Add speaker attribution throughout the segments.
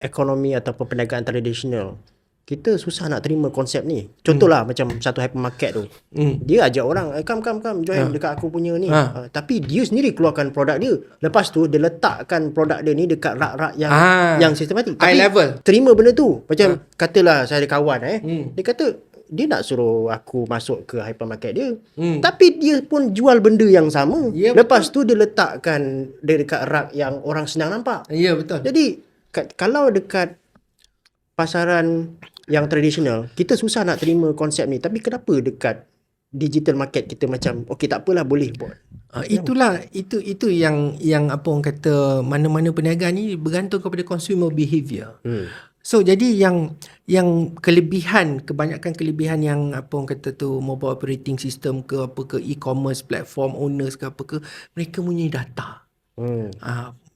Speaker 1: ekonomi ataupun perniagaan tradisional, kita susah nak terima konsep ni. Contohlah macam satu hypermarket tu. Dia ajak orang, come join dekat aku punya ni. Tapi dia sendiri keluarkan produk dia. Lepas tu dia letakkan produk dia ni dekat rak-rak yang sistematik.
Speaker 2: High
Speaker 1: Tapi
Speaker 2: level.
Speaker 1: terima benda tu. Macam katalah saya ada kawan dia kata dia nak suruh aku masuk ke hypermarket dia. Tapi dia pun jual benda yang sama.
Speaker 2: Ya,
Speaker 1: Lepas tu dia letakkan dia dekat rak yang orang senang nampak.
Speaker 2: Ya, betul.
Speaker 1: Jadi kalau dekat pasaran yang tradisional, kita susah nak terima konsep ni. Tapi kenapa dekat digital market kita macam okey tak apalah, boleh buat.
Speaker 2: Itulah itu yang apa orang kata, mana-mana perniagaan ni bergantung kepada consumer behavior. So jadi yang kebanyakan kelebihan yang apa orang kata tu, mobile operating system ke apa ke, e-commerce platform owners ke apa ke, mereka punya data.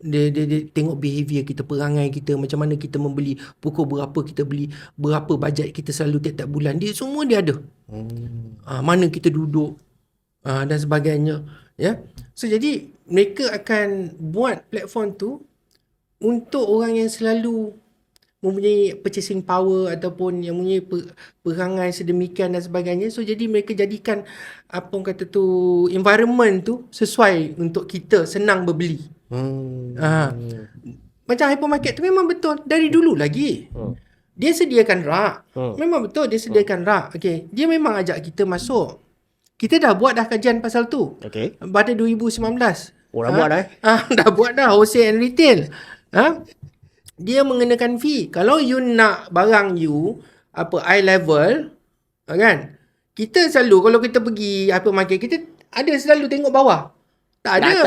Speaker 2: Dia tengok behavior kita, perangai kita, macam mana kita membeli, pukul berapa kita beli, berapa bajet kita selalu tiap-tiap bulan, dia semua dia ada. Mana kita duduk dan sebagainya, ya. So jadi mereka akan buat platform tu untuk orang yang selalu mempunyai purchasing power ataupun yang mempunyai perangai sedemikian dan sebagainya. So jadi mereka jadikan apa orang kata tu, environment tu sesuai untuk kita senang berbeli. Macam hypermarket tu memang betul dari dulu lagi. Dia sediakan rak. Memang betul dia sediakan rak. Okay. Dia memang ajak kita masuk. Kita dah buat dah kajian pasal tu.
Speaker 1: Okay.
Speaker 2: Pada 2019.
Speaker 1: Dah buat dah.
Speaker 2: Dah buat dah wholesale and retail. Dia mengenakan fee. Kalau you nak barang you high level, kan? Kita selalu kalau kita pergi hypermarket, kita ada selalu tengok bawah. Tak ada.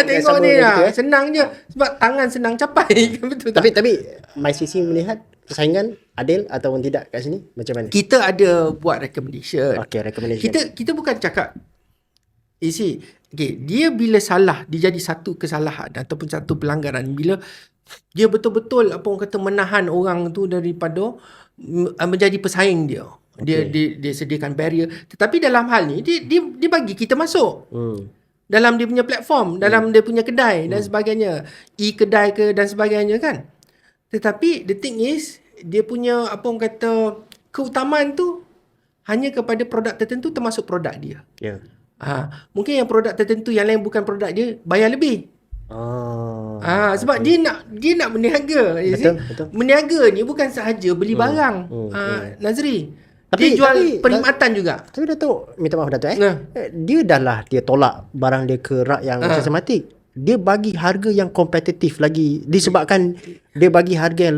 Speaker 2: Tengok ni lah. Senang je. Sebab tangan senang capai. Betul tak?
Speaker 1: Tapi MyCC melihat persaingan adil ataupun tidak kat sini macam mana?
Speaker 2: Kita ada buat recommendation.
Speaker 1: Okay, recommendation.
Speaker 2: Kita bukan cakap, you see, okay, dia bila salah, dia jadi satu kesalahan ataupun satu pelanggaran bila dia betul-betul apa orang kata menahan orang tu daripada menjadi pesaing dia. Dia sediakan barrier. Tetapi dalam hal ni dia bagi kita masuk. Dalam dia punya platform, dalam dia punya kedai dan sebagainya. E-kedai ke dan sebagainya kan. Tetapi the thing is, dia punya apa orang kata keutamaan tu hanya kepada produk tertentu termasuk produk dia.
Speaker 1: Ya.
Speaker 2: Mungkin yang produk tertentu yang lain bukan produk dia bayar lebih. Sebab dia nak berniaga.
Speaker 1: Betul.
Speaker 2: Berniaga ni bukan sahaja beli barang. Nazri. Dia jual perkhidmatan juga.
Speaker 1: Tapi Datuk, minta maaf Datuk dia dah lah dia tolak barang dia ke rak yang sistematik. Dia bagi harga yang kompetitif lagi disebabkan dia bagi harga yang